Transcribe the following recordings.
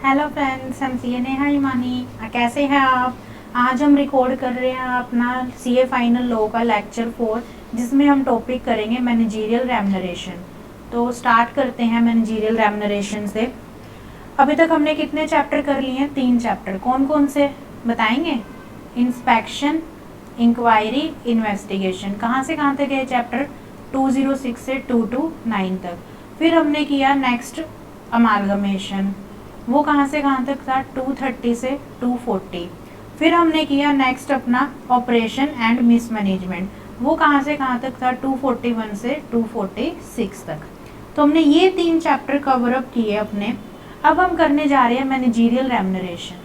Hello friends, हम सी नेहा हिमानी। कैसे हैं आप? आज हम रिकॉर्ड कर रहे हैं अपना सीए फाइनल लॉ का लेक्चर 4, जिसमें हम टॉपिक करेंगे मैनेजरियल रेम्यूनरेशन। तो स्टार्ट करते हैं मैनेजरियल रेम्यूनरेशन से। अभी तक हमने कितने चैप्टर कर लिए हैं? 3 चैप्टर। कौन कौन से बताएंगे? Inspection, inquiry, investigation. कहाँ से कहाँ तक गए चैप्टर? 206 से 229 तक। फिर हमने किया नेक्स्ट अमालगमेशन, वो कहाँ से कहाँ तक था? 230 से 240। फिर हमने किया नेक्स्ट अपना ऑपरेशन एंड मिसमैनेजमेंट, वो कहाँ से कहाँ तक था? 241 से 246 तक। तो हमने ये 3 चैप्टर कवर अप किए अपने। अब हम करने जा रहे हैं मैनेजरियल रेम्यूनरेशन,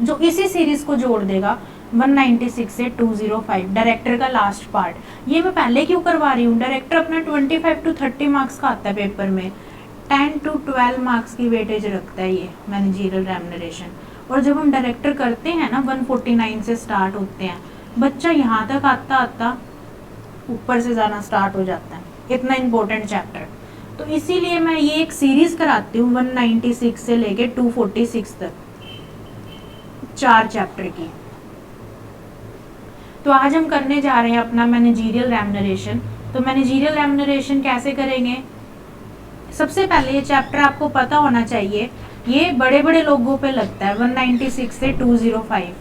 जो इसी सीरीज को जोड़ देगा 196 से 205, डायरेक्टर का लास्ट पार्ट। ये मैं पहले क्यों करवा रही हूँ? डायरेक्टर अपना 25 to 30 मार्क्स का आता है पेपर में, 10 to 12 मार्क्स की वेटेज रखता है ये मैनेजरियल रेम्यूनरेशन। और जब हम डायरेक्टर करते हैं ना, 149 से स्टार्ट होते हैं, बच्चा यहाँ तक आता आता ऊपर से जाना स्टार्ट हो जाता है, इतना इम्पोर्टेंट चैप्टर। तो इसीलिए मैं ये एक सीरीज कराती हूँ 196 से लेके 246 तक, 4 चैप्टर की। तो आज हम करने जा रहे हैं अपना मैनेजरियल रेम्यूनरेशन। तो मैनेजरियल रेम्यूनरेशन कैसे करेंगे? सबसे पहले ये चैप्टर आपको पता होना चाहिए, ये बड़े बड़े लोगों पे लगता है 196 से 205।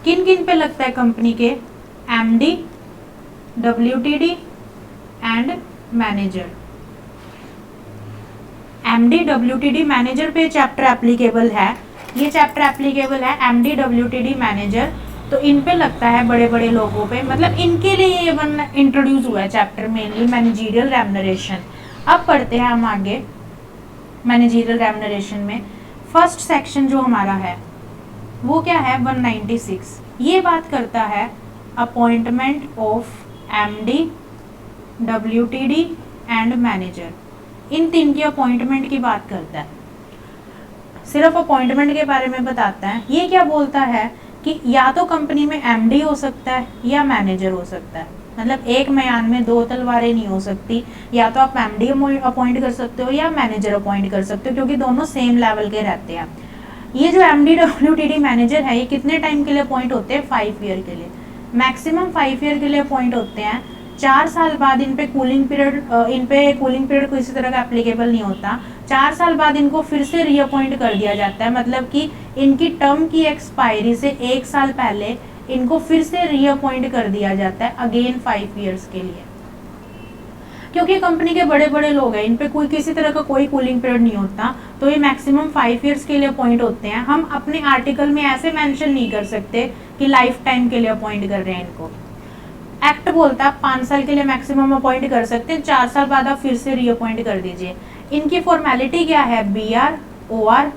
किन किन पे लगता है? कंपनी के MD, WTD and manager. MD, WTD, manager पे चैप्टर एप्लीकेबल है। ये चैप्टर एप्लीकेबल है एमडी, डब्ल्यूटीडी, मैनेजर। तो इन पे लगता है बड़े बड़े लोगों पे, मतलब इनके लिए ये वन इंट्रोड्यूस हुआ है चैप्टर, मेनली मैनेजरियल रेम्यूनरेशन। अब पढ़ते हैं हम आगे मैनेजरियल रेम्यूनरेशन में। फर्स्ट सेक्शन जो हमारा है वो क्या है? 196। ये बात करता है appointment of MD, WTD and manager. इन 3 की अपॉइंटमेंट की बात करता है, सिर्फ अपॉइंटमेंट के बारे में बताता है। ये क्या बोलता है कि या तो कंपनी में एमडी हो सकता है या मैनेजर हो सकता है, मतलब एक म्यान में 2 तलवारें नहीं हो सकती। या तो आप एमडी अपॉइंट कर सकते हो या मैनेजर अपॉइंट कर सकते हो, क्योंकि दोनों सेम लेवल के रहते हैं। ये जो एमडी, डब्ल्यूटीडी, मैनेजर है, ये कितने टाइम के लिए अपॉइंट होते हैं? 5 ईयर के लिए, मैक्सिमम 5 ईयर के लिए अपॉइंट होते हैं। 4 साल बाद इन पे कूलिंग पीरियड किसी तरह का एप्लीकेबल नहीं होता। 4 साल बाद इनको फिर से रीअपॉइंट कर दिया जाता है, मतलब कि इनकी टर्म की एक्सपायरी से 1 साल पहले इनको फिर से रीअपॉइंट कर दिया जाता है, अगेन 5 ईयर्स के लिए। क्योंकि कंपनी के बड़े बड़े लोग हैं, इन पे कोई किसी तरह का कोई कूलिंग पीरियड नहीं होता, तो ये मैक्सिमम 5 ईयर्स के लिए अपॉइंट होते हैं। हम अपने आर्टिकल में ऐसे मेंशन नहीं कर सकते कि लाइफ टाइम के लिए अपॉइंट कर रहे हैं इनको। एक्ट बोलता है 5 साल के लिए मैक्सिमम अपॉइंट कर सकते हैं, 4 साल बाद आप फिर से रीअपॉइंट कर दीजिए। इनकी फॉर्मेलिटी क्या है? B R, OR.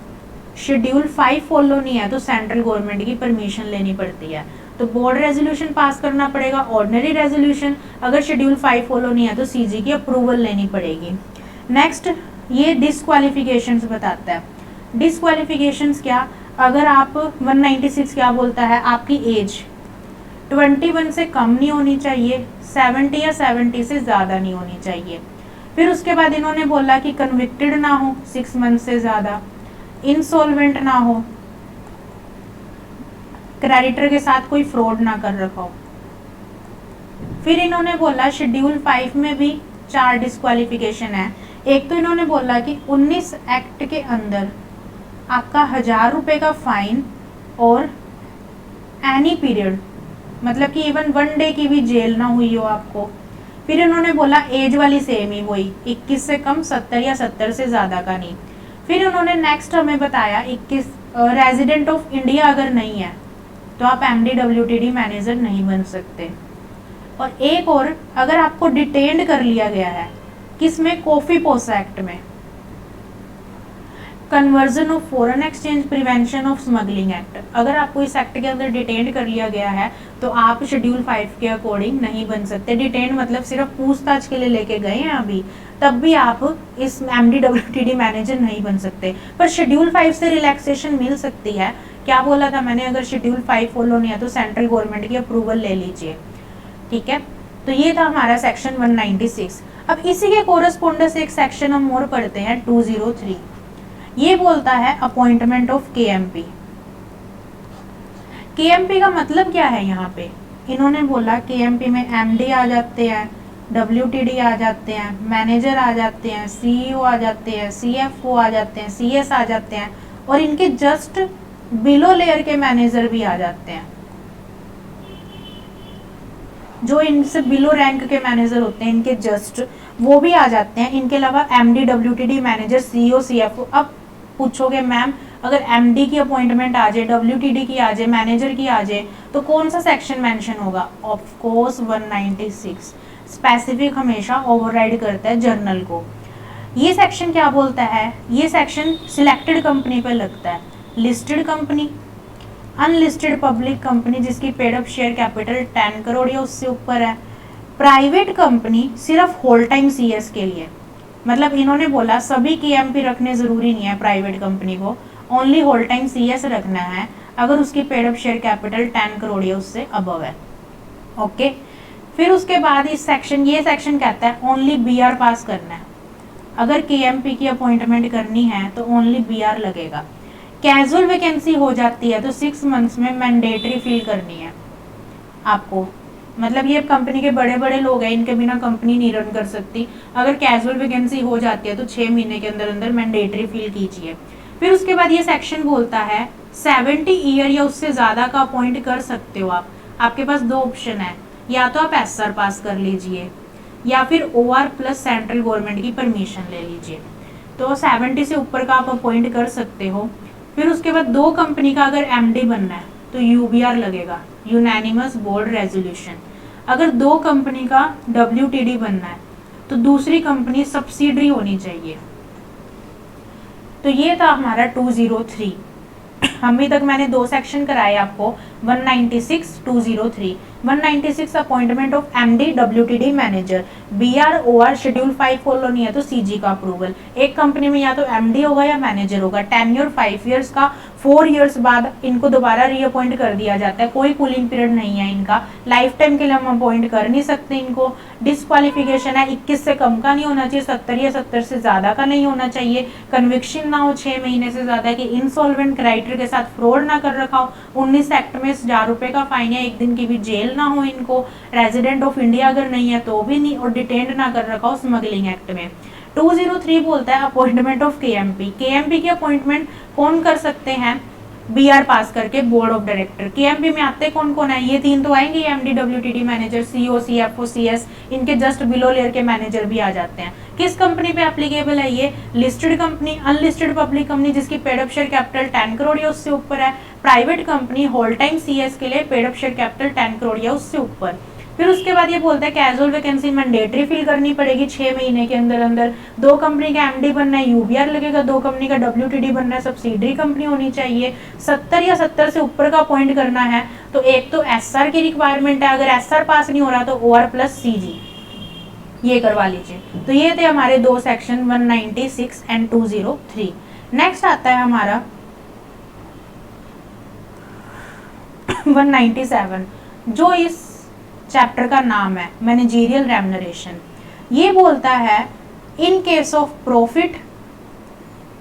शेड्यूल 5 फॉलो नहीं है तो सेंट्रल गवर्नमेंट की परमिशन लेनी पड़ती है, तो बोर्ड रेजोल्यूशन पास करना पड़ेगा, ऑर्डिनरी रेजोल्यूशन। अगर शेड्यूल 5 फॉलो नहीं है तो सीजी की अप्रूवल लेनी पड़ेगी। नेक्स्ट, ये डिसक्वालिफिकेशंस बताता है। डिसक्वालिफिकेशंस क्या? अगर आप 196 क्या बोलता है? आपकी एज 21 से कम नहीं होनी चाहिए, 70 या 70 से ज़्यादा नहीं होनी चाहिए। फिर उसके बाद इन्होंने बोला कि कन्विक्टेड ना हो 6 मंथ से ज़्यादा, इंसॉल्वेंट ना हो, क्रेडिटर के साथ कोई फ्रॉड ना कर रखा हो। फिर इन्होंने बोला शेड्यूल 5 में भी 4 डिस्क्वालिफिकेशन है। एक तो इन्होंने बोला कि 19 एक्ट के अंदर आपका 1000 रुपये का फाइन और एनी पीरियड, मतलब कि इवन 1 डे की भी जेल ना हुई हो आपको। फिर इन्होंने बोला एज वाली सेम ही वही, 21 से कम, 70 या 70 से ज़्यादा का नहीं। फिर उन्होंने नेक्स्ट हमें बताया 21 रेजिडेंट ऑफ इंडिया अगर नहीं है तो आप एमडी, डब्ल्यूटीडी, मैनेजर नहीं बन सकते। और एक और, अगर आपको डिटेन्ड कर लिया गया है, किसमें? कॉफी पोसा एक्ट में, conversion of foreign exchange, prevention of smuggling act. अगर आपको इस एक्ट के अंदर डिटेन्ड कर लिया गया है तो आप शेड्यूल 5 के अकॉर्डिंग नहीं बन सकते। डिटेन्ड मतलब सिर्फ पूछताछ के लिए लेके गए हैं अभी, तब भी आप इस एमडी, डब्ल्यूटीडी, मैनेजर नहीं बन सकते। पर शेड्यूल 5 से रिलैक्सेशन मिल सकती है। क्या बोला था मैंने? अगर शेड्यूल 5 फॉलो नहीं है तो सेंट्रल गवर्नमेंट की अप्रूवल ले लीजिए, ठीक है। तो ये था हमारा सेक्शन 196। अब इसी के कोरस्पोंडेंस एक सेक्शन हम और पढ़ते हैं 203। ये बोलता है अपॉइंटमेंट ऑफ केएमपी। केएमपी का मतलब क्या है यहाँ पे, इन्होंने बोला केएमपी में एमडी आ जाते हैं, डब्ल्यूटीडी आ जाते हैं, मैनेजर आ जाते हैं, सीईओ आ जाते हैं, सीएफओ आ जाते हैं, सीएस आ जाते हैं, और इनके जस्ट बिलो लेयर के मैनेजर भी आ जाते हैं, जो इनसे बिलो रैंक के मैनेजर होते हैं इनके जस्ट वो भी आ जाते हैं। इनके अलावा MD, WTD, manager, CEO, CFO. अब पूछोगे मैम अगर एमडी की अपॉइंटमेंट आ जाए, डब्ल्यूटीडी की आ जाए, मैनेजर की आ जाए, तो कौन सा सेक्शन मेंशन होगा? Of course 196। स्पेसिफिक हमेशा ओवरराइड करता है जनरल को। ये सेक्शन क्या बोलता है? ये सेक्शन सिलेक्टेड कंपनी पे लगता है। Listed company, unlisted public company जिसकी paid up share capital 10 crore या उससे ऊपर है, प्राइवेट कंपनी सिर्फ होल टाइम सीएस के लिए। मतलब इन्होंने बोला सभी केएमपी रखने जरूरी नहीं है प्राइवेट कंपनी को, ओनली होल टाइम सीएस रखना है अगर उसकी paid up share capital 10 crore या उससे अबव है। ओके, फिर उसके बाद ये सेक्शन कहता है ओनली बीआर पास करना है। अगर केएमपी की अपॉइंटमेंट करनी है तो ओनली बीआर लगेगा। कैजुअल वैकेंसी हो जाती है तो 6 मंथ्स में मैंडेटरी फिल करनी है आपको। मतलब ये कंपनी के बड़े बड़े लोग हैं, इनके बिना कंपनी नहीं रन कर सकती। अगर कैजुअल वैकेंसी हो जाती है तो 6 महीने के अंदर अंदर मैंडेटरी फिल कीजिए। फिर उसके बाद ये सेक्शन बोलता है 70 ईयर या उससे ज़्यादा का अपॉइंट कर सकते हो आप। आपके पास 2 ऑप्शन है, या तो आप एसआर पास कर लीजिए या फिर ओआर प्लस सेंट्रल गवर्नमेंट की परमिशन ले लीजिए। तो 70 से ऊपर का आप अपॉइंट कर सकते हो। फिर उसके बाद 2 कंपनी का अगर एमडी बनना है तो यूबीआर लगेगा, यूनैनिमस बोर्ड रेजोल्यूशन। अगर 2 कंपनी का डब्ल्यूटीडी बनना है तो दूसरी कंपनी सब्सिडरी होनी चाहिए। तो ये था हमारा 203। अभी तक मैंने 2 सेक्शन कराए आपको, 196, 203। 196 appointment of MD, WTD, manager, BR, OR, schedule 5 follow नहीं है तो सीजी का अप्रूवल। एक कंपनी में या तो एमडी होगा या मैनेजर होगा। टेन्योर 5 इयर्स का, 4 इयर्स बाद इनको दोबारा रीअपॉइंट कर दिया जाता है। कोई कूलिंग पीरियड नहीं है इनका, लाइफ टाइम के लिए हम अपॉइंट कर नहीं सकते इनको। डिस्क्वालिफिकेशन है, 21 से कम का नहीं होना चाहिए, 70 या 70 से ज़्यादा का नहीं होना चाहिए। कन्विक्शन ना हो 6 महीने से ज़्यादा की, इंसॉल्वेंट क्राइटेरिया के साथ फ्रॉड ना कर रखा हो, 19 एक्ट में 1000 रुपये का फाइन या 1 दिन की भी जेल ना हो इनको, रेजिडेंट ऑफ इंडिया अगर नहीं है तो भी नहीं, और डिटेंड ना कर रखा हो स्मगलिंग एक्ट में। 203 बोलता है अपॉइंटमेंट ऑफ केएमपी। केएमपी की अपॉइंटमेंट कौन कर सकते हैं? बीआर पास करके बोर्ड ऑफ डायरेक्टर। केएमपी में आते कौन कौन है? ये 3 तो आएंगे, MD, WTD, manager, CEO, CFO, CS. इनके जस्ट बिलो लेयर के मैनेजर भी आ जाते हैं। किस कंपनी पे एप्लीकेबल है ये? Listed company, unlisted public company जिसकी paid up share capital 10 crore या उससे ऊपर है, private company whole time CS के लिए paid up share capital 10 crore या उससे ऊपर। फिर उसके बाद ये बोलता है कैजुअल वैकेंसी मैंडेटरी फिल करनी पड़ेगी 6 महीने के अंदर अंदर। 2 कंपनी का एमडी बनना है, यूबीआर लगेगा। 2 कंपनी का डब्ल्यूटीडी बनना है, सब्सिडरी कंपनी होनी चाहिए। 70 या 70 से ऊपर का अपॉइंट करना है तो एक तो एसआर की रिक्वायरमेंट है, अगर एसआर पास नहीं हो रहा तो ओआर प्लस सीजी ये करवा लीजिए। तो ये थे हमारे 2 सेक्शन 196 एंड 203। नेक्स्ट आता है हमारा 197 जो इस चैप्टर का नाम है मैनेजरियल रेम्युनरेशन। ये बोलता है इन केस ऑफ प्रॉफिट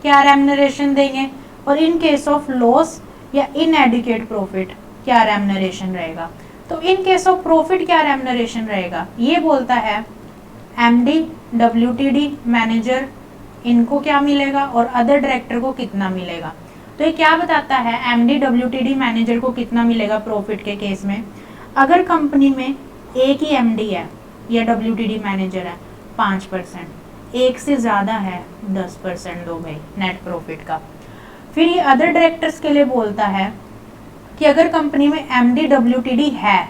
क्या रेम्युनरेशन देंगे, और इन केस ऑफ लॉस या इनएडिक्वेट प्रॉफिट क्या रेम्युनरेशन रहेगा। तो इन केस ऑफ प्रॉफिट क्या रेम्युनरेशन रहेगा? ये बोलता है एमडी, डब्ल्यूटीडी, मैनेजर इनको क्या मिलेगा और अदर डायरेक्टर को कितना मिलेगा। तो ये क्या बताता है? एमडी, डब्ल्यूटीडी, मैनेजर को कितना मिलेगा प्रॉफिट के केस में। अगर कंपनी में एक ही एमडी है या डब्ल्यूटीडी मैनेजर है 5%, एक से ज़्यादा है 10% दो भाई नेट प्रॉफिट का। फिर ये अदर डायरेक्टर्स के लिए बोलता है कि अगर कंपनी में एमडी, डब्ल्यूटीडी है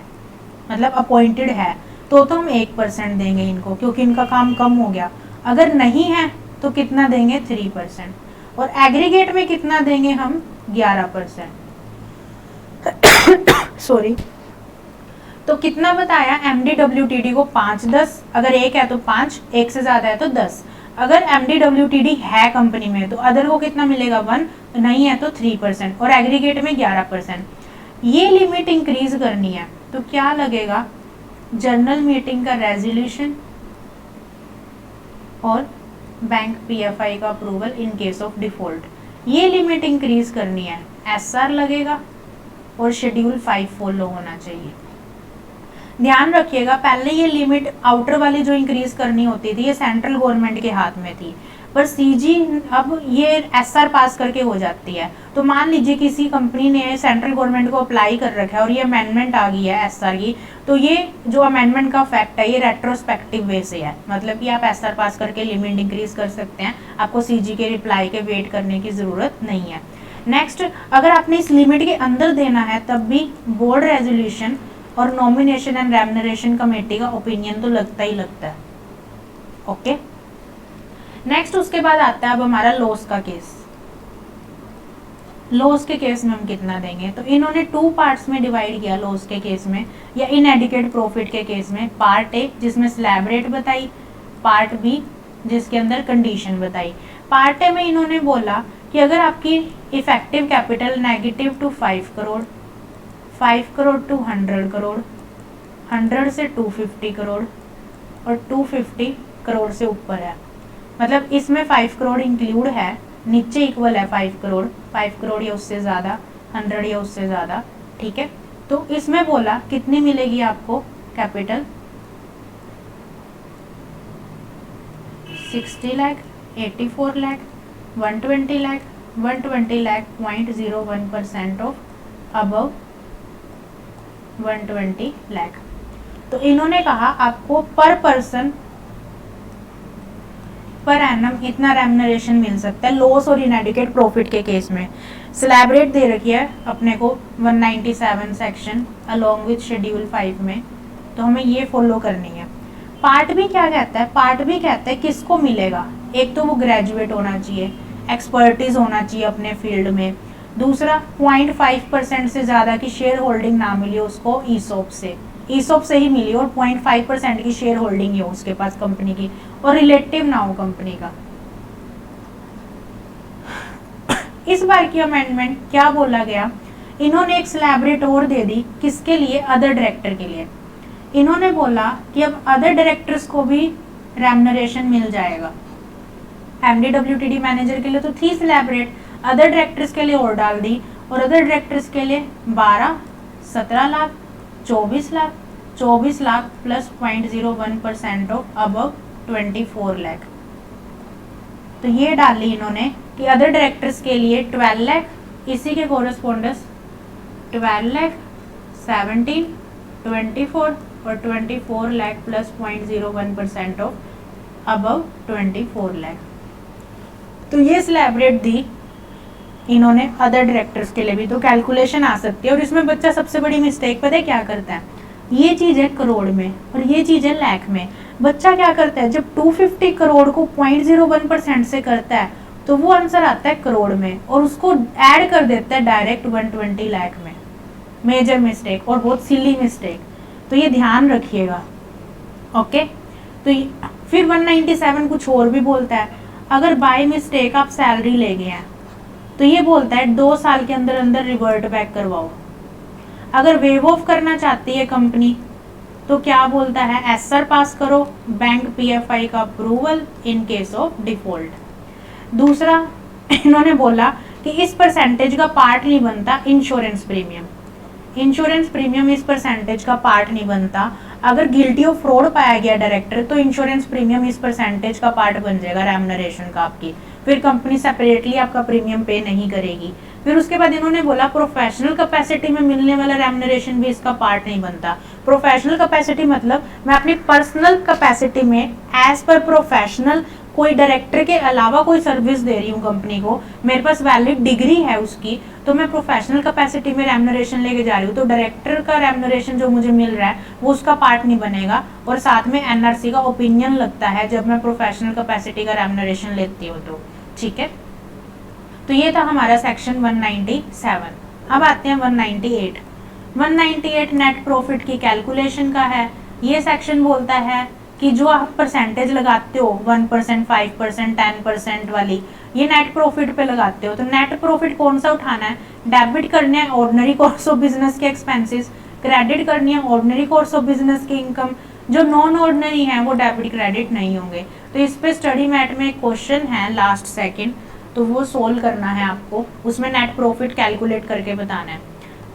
मतलब अपॉइंटेड है तो हम 1% देंगे इनको क्योंकि इनका काम कम हो गया। अगर नहीं है तो कितना देंगे? 3%। और एग्रीगेट में कितना देंगे हम? 11%। सॉरी, तो कितना बताया? एमडी, डब्ल्यूटीडी को 5, 10, अगर एक है तो 5, एक से ज्यादा है तो 10। अगर एमडी, डब्ल्यूटीडी है कंपनी में तो अदर को कितना मिलेगा? 1, नहीं है तो 3%, और एग्रीगेट में 11%। ये लिमिट इंक्रीज करनी है तो क्या लगेगा? जनरल मीटिंग का रेजोल्यूशन और बैंक पीएफआई का approval in case of default. ये लिमिट इंक्रीज करनी है, SR लगेगा और शेड्यूल 5 फॉलो होना चाहिए। ध्यान रखिएगा, पहले ये लिमिट आउटर वाली जो इंक्रीज करनी होती थी ये सेंट्रल गवर्नमेंट के हाथ में थी, पर सीजी अब ये एसआर पास करके हो जाती है। तो मान लीजिए किसी कंपनी ने सेंट्रल गवर्नमेंट को अप्लाई कर रखा है और ये अमेंडमेंट आ गई है एसआर की, तो ये जो अमेंडमेंट का फैक्ट है ये रेट्रोस्पेक्टिव वे से है, मतलब कि आप एसआर पास करके लिमिट इंक्रीज कर सकते हैं, आपको सीजी के रिप्लाई के वेट करने की ज़रूरत नहीं है। नेक्स्ट, अगर आपने इस लिमिट के अंदर देना है तब भी बोर्ड रेजोल्यूशन और नॉमिनेशन एंड रेम्यूनरेशन कमेटी का ओपिनियन तो लगता ही लगता है। ओके, नेक्स्ट उसके बाद आता है अब हमारा लॉस का केस। लॉस के केस में हम कितना देंगे, तो इन्होंने 2 पार्ट्स में डिवाइड किया लॉस के केस में या इनएडिक्वेट प्रॉफिट के केस में। पार्ट ए जिसमें स्लैब रेट बताई, पार्ट बी जिसके अंदर कंडीशन बताई। पार्ट ए में इन्होंने बोला कि अगर आपकी effective capital negative to 5 crore, 5 crore to 100 crore, 100 से 250 करोड़ और 250 करोड़ से ऊपर है, मतलब इसमें 5 करोड़ इंक्लूड है, नीचे इक्वल है 5 करोड़, 5 करोड़ या उससे ज़्यादा, 100 या उससे ज़्यादा, ठीक है। तो इसमें बोला कितनी मिलेगी आपको capital, 60 lakh, 84 lakh, 120 lakh, 120 lakh 0.01% of above 120 lakh. तो इन्होंने कहा आपको पर पर्सन पर एनम इतना रेम्यूनरेशन मिल सकता है लॉस और इनएडिक्वेट प्रॉफिट के केस में। स्लैब रेट दे रखी है अपने को 197 सेक्शन अलोंग विद शेड्यूल 5 में, तो हमें ये फॉलो करनी है। पार्ट बी क्या कहता है, पार्ट बी कहता है किसको मिलेगा, एक तो वो ग्रेजुएट होना चाहिए, एक्सपर्टीज होना चाहिए अपने फील्ड में, दूसरा 0.5% से ज़्यादा की शेयर होल्डिंग ना मिली उसको ईसॉप से ही मिली और 0.5% की शेयर होल्डिंग ही हो उसके पास कंपनी की, और रिलेटिव ना हो कंपनी का। इस बार की अमेंडमेंट क्या बोला गया, इन्होंने एक स्लैब रेट और दे दी, किसके लिए, अदर डायरेक्टर के लिए। इन्होंने बोला कि अब अदर डायरेक्टर्स को भी रेम्यूनरेशन मिल जाएगा। MD/WTD मैनेजर के लिए तो थी स्लैब रेट, अदर डायरेक्टर्स के लिए और डाल दी, और अदर डायरेक्टर्स के लिए 12, 17 lakh, 24 lakh, 24 lakh plus 0.01% of above 24 lakh. तो ये डाली इन्होंने कि अदर डायरेक्टर्स के लिए 12 लाख, इसी के कोरस्पोंडेंस 12 लाख, 17, 24 और 24 lakh plus 0.01% of above 24 lakh. तो ये स्लैब रेट दी इन्होंने अदर डायरेक्टर्स के लिए भी, तो कैलकुलेशन आ सकती है। और इसमें बच्चा सबसे बड़ी मिस्टेक पता है क्या करता है, ये चीज़ है करोड़ में और ये चीज़ है लाख में। बच्चा क्या करता है, जब 250 करोड़ को 0.01% से करता है तो वो आंसर आता है करोड़ में और उसको ऐड कर देता है डायरेक्ट 120 लाख में। मेजर मिस्टेक और बहुत सिली मिस्टेक, तो ये ध्यान रखिएगा। ओके, तो फिर 197 कुछ और भी बोलता है, अगर बाय मिस्टेक आप सैलरी ले गए हैं तो ये बोलता है 2 साल के अंदर अंदर रिवर्ट बैक करवाओ। अगर वेव ऑफ करना चाहती है कंपनी तो क्या बोलता है, एसआर पास करो, बैंक पीएफआई का approval in case of default. दूसरा इन्होंने बोला कि इस परसेंटेज का पार्ट नहीं बनता इंश्योरेंस प्रीमियम, इंश्योरेंस प्रीमियम इस परसेंटेज का पार्ट नहीं बनता। अगर गिल्टी ऑफ फ्रॉड पाया गया डायरेक्टर तो इंश्योरेंस प्रीमियम इस परसेंटेज का पार्ट बन जाएगा रेम्यूनरेशन का आपकी, फिर कंपनी सेपरेटली आपका प्रीमियम पे नहीं करेगी। फिर उसके बाद इन्होंने बोला प्रोफेशनल कैपेसिटी में मिलने वाला रेम्यूनरेशन भी इसका पार्ट नहीं बनता। प्रोफेशनल कैपेसिटी मतलब मैं अपनी पर्सनल कैपेसिटी में एज पर प्रोफेशनल कोई डायरेक्टर के अलावा कोई सर्विस दे रही हूँ कंपनी को, मेरे पास वैलिड डिग्री है उसकी, तो मैं प्रोफेशनल कैपेसिटी में रेम्यूनरेशन लेके जा रही हूँ, तो डायरेक्टर का रेम्यूनरेशन जो मुझे मिल रहा है वो उसका पार्ट नहीं बनेगा। और साथ में एनआरसी का ओपिनियन लगता है जब मैं प्रोफेशनल कैपेसिटी का रेम्यूनरेशन लेती हूँ तो, ठीक है। तो ये था हमारा सेक्शन 197। अब आते हैं 198। 198 नेट प्रॉफिट की कैलकुलेशन का है। ये सेक्शन बोलता है कि जो आप परसेंटेज लगाते हो 1%, 5%, 10% वाली, ये नेट प्रॉफिट पे लगाते हो, तो नेट प्रॉफिट कौन सा उठाना है, डेबिट करने हैं ऑर्डिनरी कोर्स ऑफ बिजनेस के एक्सपेंसेस, क्रेडिट करनी है ऑर्डिनरी कोर्स ऑफ बिजनेस की इनकम, जो नॉन ऑर्डिनरी है वो डेबिट क्रेडिट नहीं होंगे। तो इस पे स्टडी मैट में एक क्वेश्चन है लास्ट सेकंड, तो वो सोल्व करना है आपको, उसमें नेट प्रॉफिट कैलकुलेट करके बताना है।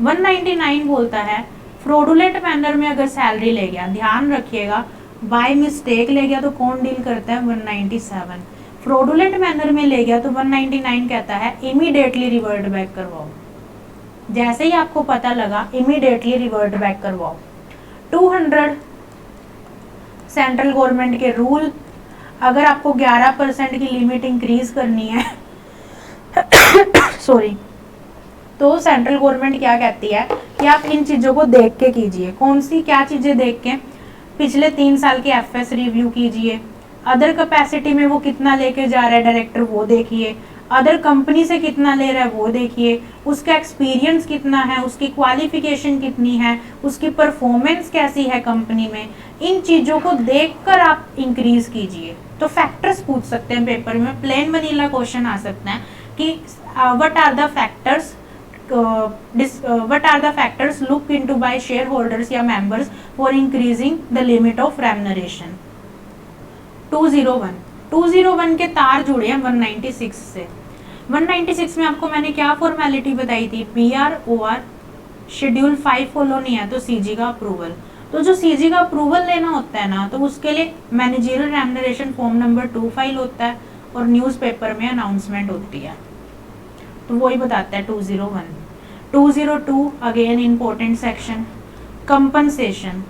199 बोलता है फ्रॉडुलेंट मैनर में अगर सैलरी ले गया, ध्यान रखिएगा बाय मिस्टेक ले गया तो कौन डील करता है, 197। फ्रॉडुलेंट मैनर में ले गया तो 199 कहता है इमीडिएटली रिवर्ट बैक करवाओ, जैसे ही आपको पता लगा इमीडिएटली रिवर्ट बैक करवाओ। 200 सेंट्रल गवर्नमेंट के रूल, अगर आपको 11% की लिमिट इंक्रीज करनी है सॉरी, तो सेंट्रल गवर्नमेंट क्या कहती है कि आप इन चीज़ों को देख के कीजिए। कौन सी क्या चीज़ें देख के, पिछले 3 साल के एफएस रिव्यू कीजिए, अदर कैपेसिटी में वो कितना लेके जा रहा है डायरेक्टर वो देखिए, अदर कंपनी से कितना ले रहा है वो देखिए, उसका एक्सपीरियंस कितना है, उसकी क्वालिफिकेशन कितनी है, उसकी परफॉर्मेंस कैसी है कंपनी में, इन चीज़ों को देखकर आप इंक्रीज कीजिए। तो फैक्टर्स पूछ सकते हैं पेपर में, प्लेन वनीला क्वेश्चन आ सकता है कि what are the factors look into by शेयर होल्डर्स या members for increasing the limit of remuneration. 201 के तार जुड़े हैं 196 से। 196 में आपको मैंने क्या फॉर्मेलिटी बताई थी, PROR शेड्यूल 5 फॉलो नहीं है तो CG का अप्रूवल। तो जो CG का अप्रूवल लेना होता है ना, तो उसके लिए managerial remuneration form number 2 file होता है और न्यूज़पेपर में अनाउंसमेंट होती है, तो वही बताता है 201। 202 अगेन इंपॉर्टेंट सेक्शन, कंपनसेशन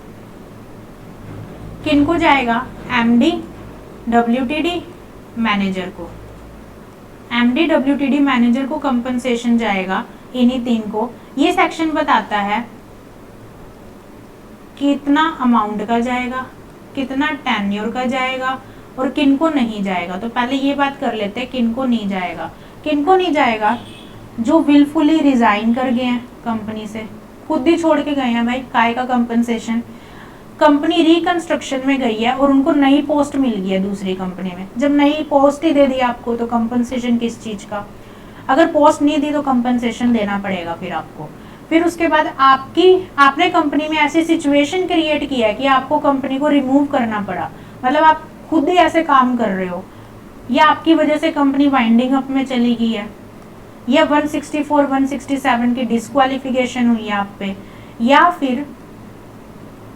किनको जाएगा, MD WTD मैनेजर को, MD WTD मैनेजर को कंपनसेशन जाएगा इन्हीं 3 को। ये सेक्शन बताता है कितना अमाउंट का जाएगा, कितना टेन्योर का जाएगा और किनको नहीं जाएगा। तो पहले ये बात कर लेते हैं किनको नहीं जाएगा। किनको नहीं जाएगा, जो विलफुली रिजाइन कर गए हैं कंपनी से, खुद ही छोड़ के गए हैं भाई, काय का कंपनसेशन। कंपनी रिकंस्ट्रक्शन में गई है और उनको नई पोस्ट मिल गई है दूसरी कंपनी में, जब नई पोस्ट ही दे दी आपको तो कंपनसेशन किस चीज़ का, अगर पोस्ट नहीं दी तो कंपनसेशन देना पड़ेगा फिर आपको। फिर उसके बाद आपने कंपनी में ऐसी सिचुएशन क्रिएट की है कि आपको कंपनी को रिमूव करना पड़ा, मतलब आप खुद ही ऐसे काम कर रहे हो, या आपकी वजह से कंपनी वाइंडिंग अप में चली गई है, या 164 167 की डिस्क्वालिफिकेशन हुई है आप पे, या फिर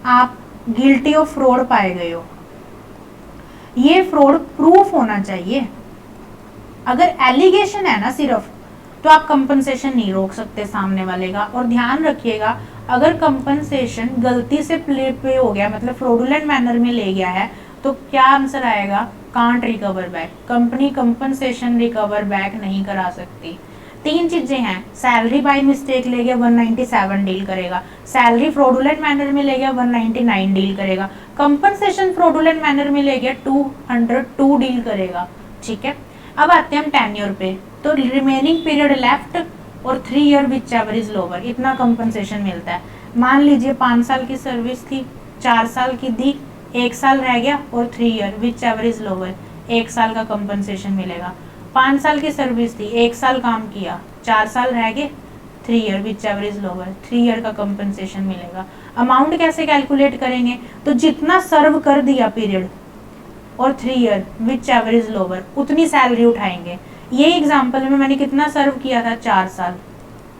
आप गिल्टी ऑफ फ्रॉड पाए गए हो। ये फ्रॉड प्रूफ होना चाहिए। अगर एलिगेशन है ना सिर्फ, तो आप कंपनसेशन नहीं रोक सकते सामने वाले का। और ध्यान रखिएगा, अगर कंपनसेशन गलती से प्ले पे हो गया, मतलब फ्रॉडुलेंट मैनर में ले गया है, तो क्या आंसर आएगा, can't recover back. Company compensation recover back नहीं करा सकती। 3 चीजें हैं, सैलरी बाय मिस्टेक ले गया 197 डील करेगा, सैलरी फ्रॉडुलेंट मैनर में ले गया 199 डील करेगा, कंपनसेशन फ्रॉडुलेंट मैनर में ले गया 202 डील करेगा। ठीक है, अब आते हैं हम टेन्योर पे। तो रिमेनिंग पीरियड लेफ्ट और 3 year which ever is lower, इतना कंपनसेशन मिलता है। मान लीजिए 5 साल की सर्विस थी, 4 साल की दी, 1 साल रह गया और 3 year which ever is lower, 1 साल का कंपनसेशन मिलेगा। 5 साल की सर्विस थी, 1 साल काम किया, 4 साल रह गए, 3 year which ever is lower, 3 year का कंपनसेशन मिलेगा। अमाउंट कैसे कैलकुलेट करेंगे, तो जितना सर्व कर दिया पीरियड और 3 year which ever is lower, उतनी सैलरी उठाएंगे। ये एग्जाम्पल में मैंने कितना सर्व किया था, 4 साल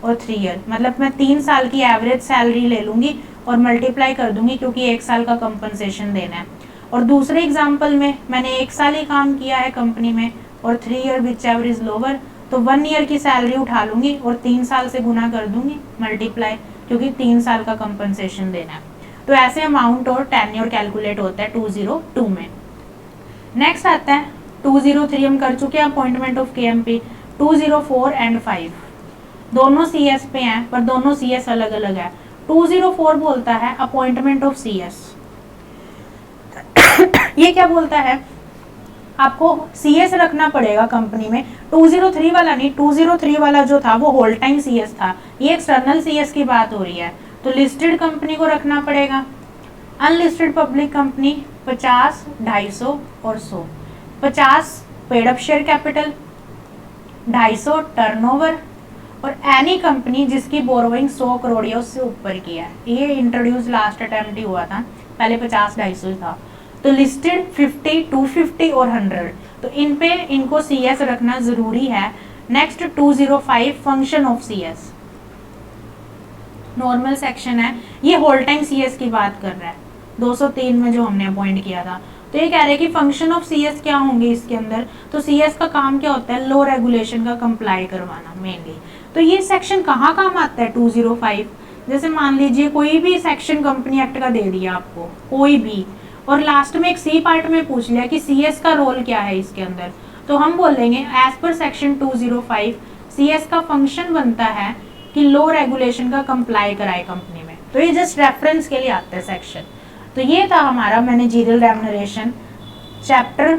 और 3 ईयर, मतलब मैं 3 साल की एवरेज सैलरी ले लूंगी और मल्टीप्लाई कर दूंगी, क्योंकि 1 साल का कंपनसेशन देना है। और दूसरे एग्जाम्पल में मैंने 1 साल ही काम किया है कंपनी में और 3 year which ever is lower, तो 1 ईयर की सैलरी उठा लूंगी और 3 साल से गुना कर दूंगी मल्टीप्लाई, क्योंकि 3 साल का कंपनसेशन देना है। तो ऐसे अमाउंट और टेन्योर कैलकुलेट होता है 202 में। नेक्स्ट आता है 203, हम कर चुके हैं अपॉइंटमेंट ऑफ KMP। 204 एंड 5 दोनों CS पे हैं, पर दोनों CS अलग अलग है। 204 बोलता है अपॉइंटमेंट ऑफ CS। ये क्या बोलता है, आपको CS रखना पड़ेगा कंपनी में। 203 वाला नहीं, 203 वाला जो था वो होल टाइम CS था, ये एक्सटर्नल CS की बात हो रही है। तो लिस्टेड कंपनी को रखना पड़ेगा, अनलिस्टेड पब्लिक कंपनी 50, 250 और 100। 50 paid up share capital, 250 turnover, और एनी कंपनी जिसकी बोरोइंग 100 करोड़ या उससे ऊपर की है। ये इंट्रोड्यूस लास्ट अटेम्प्ट ही हुआ था, पहले 50, 250 था। तो लिस्टेड 50, 250 और 100, तो इन पे इनको CS रखना जरूरी है। Next 205 function of CS, normal section है, ये होल टाइम CS की बात कर रहा है 203 में जो हमने अपॉइंट किया था। तो ये कह रहे हैं कि फंक्शन ऑफ CS क्या होंगे इसके अंदर, तो CS का काम क्या होता है, लो रेगुलेशन का कंप्लाई करवाना मेनली। तो ये सेक्शन कहाँ काम आता है 205, जैसे मान लीजिए कोई भी सेक्शन कंपनी एक्ट का दे दिया आपको कोई भी, और लास्ट में एक C पार्ट में पूछ लिया कि CS का रोल क्या है इसके अंदर, तो हम बोलेंगे एज पर सेक्शन 205 CS का फंक्शन बनता है कि लो रेगुलेशन का कंप्लाई कराए कंपनी में। तो ये जस्ट रेफरेंस के लिए आता है सेक्शन। तो ये था हमारा मैनेजरियल रेम्यूनरेशन चैप्टर,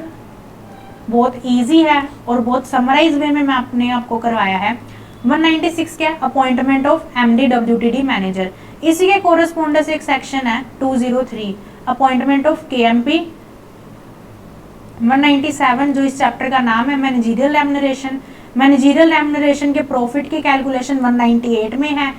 बहुत इजी है और बहुत समराइज वे में मैं आपको करवाया है। 196 क्या, appointment of MD WTD manager, इसी के कोरस्पोंडेंस एक सेक्शन है 203 अपॉइंटमेंट ऑफ KMP। 197 जो इस चैप्टर का नाम है मैनेजरियल रेम्यूनरेशन, मैनेजरियल रेम्यूनरेशन के प्रॉफिट की कैलकुलेशन 198 में है।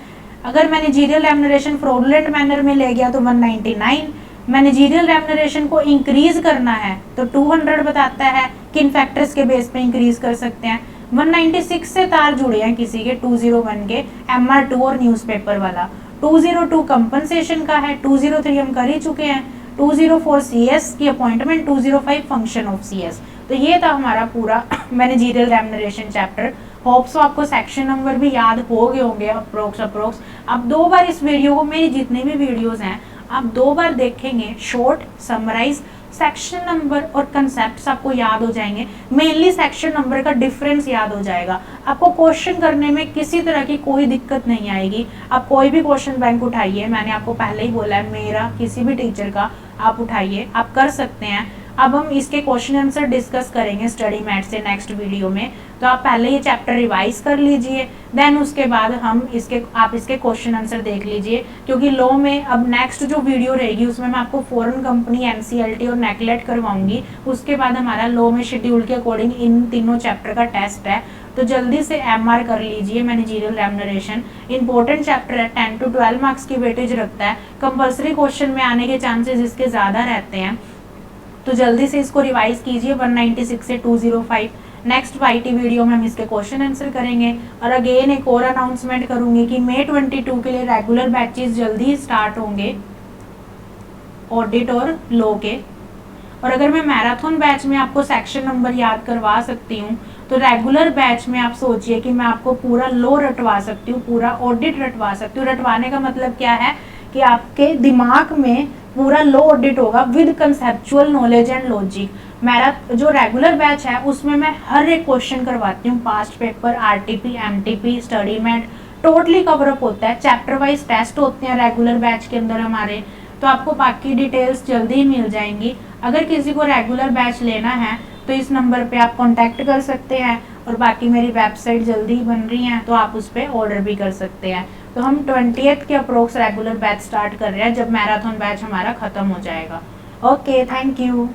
अगर मैनेजरियल रेम्यूनरेशन फ्रॉडुलेंट मैनर में ले गया तो 199, मैनेजरियल रेम्यूनरेशन को इंक्रीज करना है तो 200 बताता है किन फैक्टर्स के बेस पे इंक्रीज कर सकते हैं। 196 से तार जुड़े हैं किसी के 201 के MR2 और न्यूज़पेपर वाला, 202 कंपनसेशन का है, 203 हम कर ही चुके हैं, 204 CS की अपॉइंटमेंट, 205 फंक्शन ऑफ CS। तो ये था हमारा पूरा मैनेजरियल रेम्यूनरेशन चैप्टर। होप्स आपको सेक्शन नंबर भी याद हो गए होंगे अप्रोक्स। आप 2 बार इस वीडियो को, मेरी जितने भी वीडियोस हैं आप 2 बार देखेंगे, शॉर्ट समराइज सेक्शन नंबर और कंसेप्ट्स आपको याद हो जाएंगे, मेनली सेक्शन नंबर का डिफरेंस याद हो जाएगा। आपको क्वेश्चन करने में किसी तरह की कोई दिक्कत नहीं आएगी। आप कोई भी क्वेश्चन बैंक उठाइए, मैंने आपको पहले ही बोला है, मेरा किसी भी टीचर का आप उठाइए, आप कर सकते हैं। अब हम इसके क्वेश्चन आंसर डिस्कस करेंगे स्टडी मैट से नेक्स्ट वीडियो में, तो आप पहले ये चैप्टर रिवाइज कर लीजिए, देन उसके बाद आप इसके क्वेश्चन आंसर देख लीजिए, क्योंकि लॉ में अब नेक्स्ट जो वीडियो रहेगी उसमें मैं आपको फॉरेन कंपनी, NCLT और नेकलेट करवाऊंगी। उसके बाद हमारा लॉ में शेड्यूल के अकॉर्डिंग इन तीनों चैप्टर का टेस्ट है, तो जल्दी से MR कर लीजिए। मैनेजरियल रेम्यूनरेशन इंपॉर्टेंट चैप्टर है, 10 to 12 मार्क्स की वेटेज रखता है, कंपल्सरी क्वेश्चन में आने के चांसेस इसके ज़्यादा रहते हैं, तो जल्दी से इसको रिवाइज कीजिए 196 से 205। नेक्स्ट YT वीडियो में हम इसके क्वेश्चन आंसर करेंगे। और अगेन एक और अनाउंसमेंट करूंगी कि May 22 के लिए रेगुलर बैचेस जल्दी ही स्टार्ट होंगे ऑडिट और लॉ के। और अगर मैं मैराथन बैच में आपको सेक्शन नंबर याद करवा सकती हूँ, तो रेगुलर बैच में आप सोचिए कि मैं आपको पूरा लॉ रटवा सकती हूँ, पूरा ऑडिट रटवा सकती हूँ। रटवाने का मतलब क्या है कि आपके दिमाग में पूरा लॉ ऑडिट होगा with conceptual knowledge and logic. मेरा जो रेगुलर बैच है उसमें मैं हर एक क्वेश्चन करवाती हूँ, past paper, RTP, MTP, study mat, totally cover up होता है। चैप्टर वाइज टेस्ट होते हैं रेगुलर बैच के अंदर हमारे, तो आपको बाकी डिटेल्स जल्दी ही मिल जाएंगी। अगर किसी को रेगुलर बैच लेना है तो इस नंबर पे आप कांटेक्ट कर सकते हैं, और बाकी मेरी वेबसाइट जल्दी ही बन रही है तो आप उस पर ऑर्डर भी कर सकते हैं। तो हम 20th के अप्रोक्स रेगुलर बैच स्टार्ट कर रहे हैं, जब मैराथन बैच हमारा खत्म हो जाएगा। Okay, thank you.